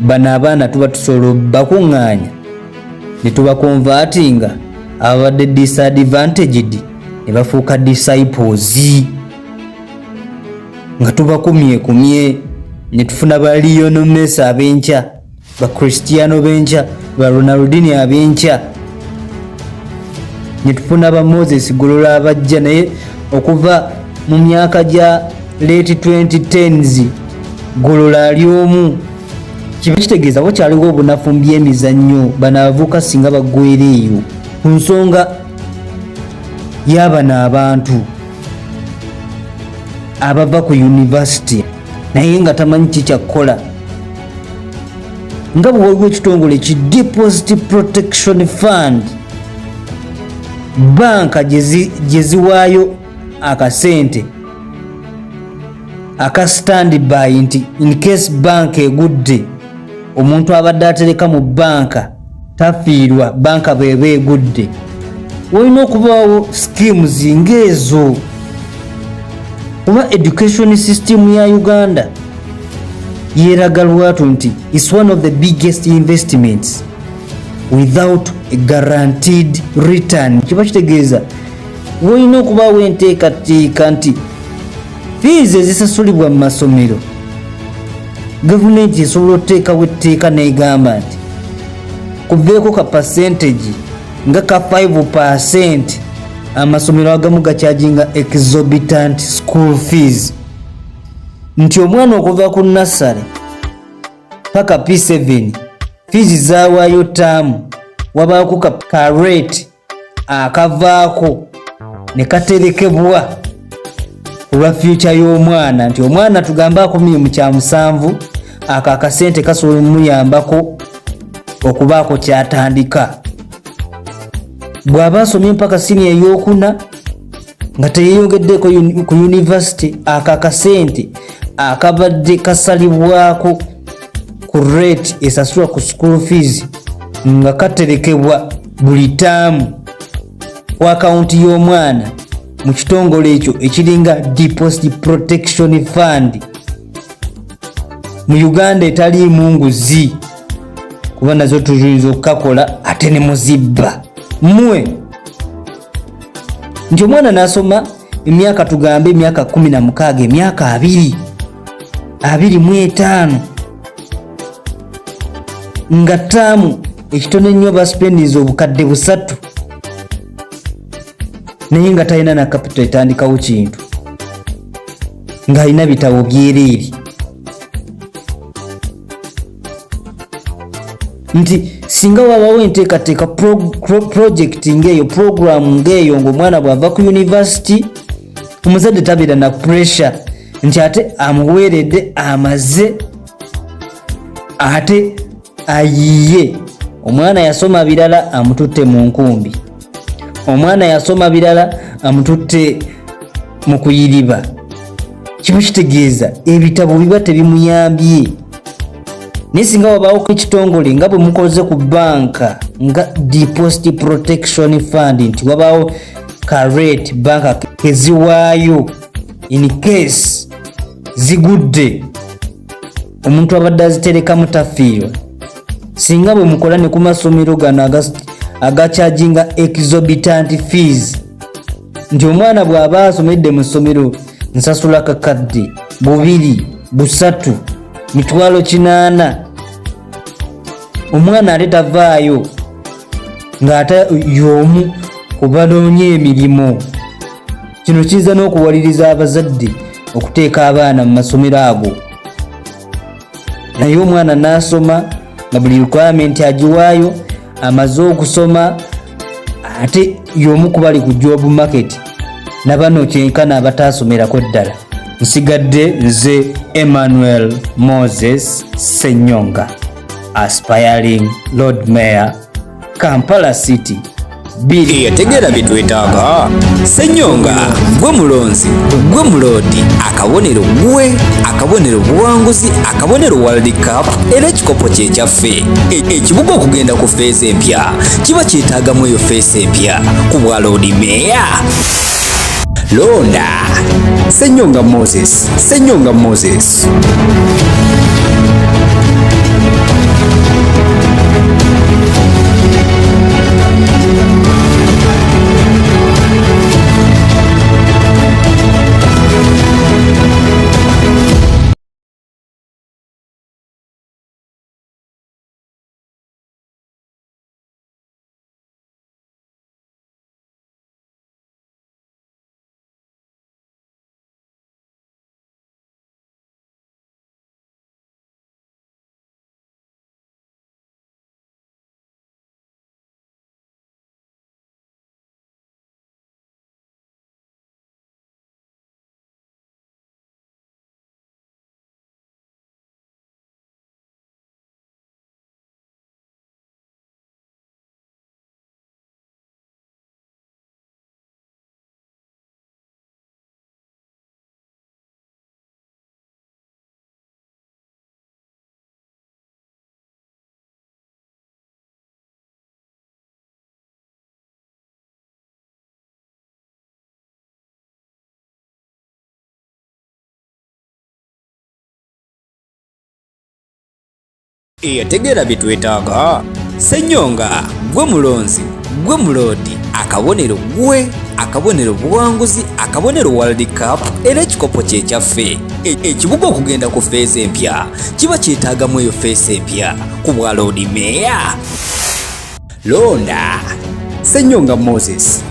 bana abaana tuba tusobola bakuŋŋaanya ne tubakonvatinga ababadde disadvantaged ne bafuuka disciples nga tubakumye ne tufuna ba Lionel Messi ab'enkya, ba Cristiano b'enkya, ba Ronaldinho ab'enkya, ne tufuna ba Moses Golola abajja naye okuva mu myaka gya late 2010s Golola ali omu. Kiba kitegeeza wakyaliwo obunafu mu by'emizannyo bano abavubuka singa baggweera eyo ku nsonga y'abano abantu abava ku university naye nga tamanyi kikyakkola. Nga bwe waliwo ekitongole ki Deposit Protection Fund, banka gye ziwaayo akasente aka standby nti in case banka egudde omuntu abadde atereka mu banka tafiirwa, banka bweba egudde. Walina okubaawo schemes ng'ezo. Kuba education system ya Uganda yeraga lwatu nti is one of the biggest investments without a guaranteed return. Kiba kitegeeza walina okubaawo enteekateeka nti fees ezisasulibwa mu masomero gavumenti esobola okuteekawo etteeka n'egamba nti kuveeko ka percentage nga ka 5% amasomero agamu gakyajinga exorbitant school fees, nti omwana okuva ku nursery paka P7 fees zawaayo taamu wabaako ka rate akavaako ne katerekebwa olwa future y'omwana, nti omwana tugamba akomye mu kya 7 aka akasente kasobola muyambako okubaako kyatandika. Bw'aba asomye mpaka senior ey'okuna nga teyeyongeddeko ku university, aka akasente akabadde kasalibwako ku rate esasulwa ku school fees nga katerekebwa buli taamu ku akawunti y'omwana mu kitongole ekyo ekiringa Deposit Protection Fund. Mu Uganda etaliimu nguzi kuba nazo tuyinza okukakola ate ne muzibba mmwe. Nti omwana n'asoma emyaka tugambe emyaka 16, emyaka 25 nga taamu ekitone nnyo baspendinze obukadde 3 naye nga talina na capital etandikawo kintu, ng'alina bitabo byereere. Nti singa wabawo enteekateeka project ng'eyo, program ng'eyo, ng'omwana bw'ava ku university omuzadde tabeera na pressure nti ate amuweeredde amaze ate ayiye. Omwana yasoma birala amututte mu nkumbi, omwana yasoma birala amututte mu kuyiriba. Kiba kitegeeza ebitabo biba tebimuyambye. Naye singa wabaawo ku ekitongole nga bwe mukoze ku banka nga Deposit Protection Fund, nti wabaawo ka rate banka keziwaayo in case zigudde omuntu abadde azitereka mutafiirwa. Singa bwe mukola ne ku masomero gano agakyajinga exorbitant fees, nti omwana bw'aba asomedde mu ssomero nsasula kakadde 2, 3, mitwalo 8, omwana ate tavaayo ng'ate y'omu ku banoonya emirimu. Kino kiyinza n'okuwaliriza abazadde okuteeka abaana mu masomero ago, naye omwana n'asoma nga buli requirement agiwaayo, amaze okusoma ate y'omu ku bali ku job market nabano kyenkana abataasomerako ddala. Nsigadde nze Emmanuel Moses Ssenyonga, aspiring Lord Mayor, Kampala City. Yategera bitwetaaga Ssenyonga gwe mulonzi gwe mulodi akabonero gwe akabonero buwanguzi akabonero World Cup era ekikopo kye kyaffe ekibuga okugenda ku feesi empya kiba kyetaagamu eyo feesi empya ku bwa Lord Mayor. Londa Ssenyonga Moses. eyategeera bye twetaaga. Ssenyonga gwe mulonzi gwe muloodi akabonero gwe akabonero buwanguzi akabonero World Cup era ekikopo kye kyaffe. Ekibuga okugenda ku feesi empya kiba kyetaagamu eyo feesi empya ku bwa loodi meeya. Londa Ssenyonga Moses.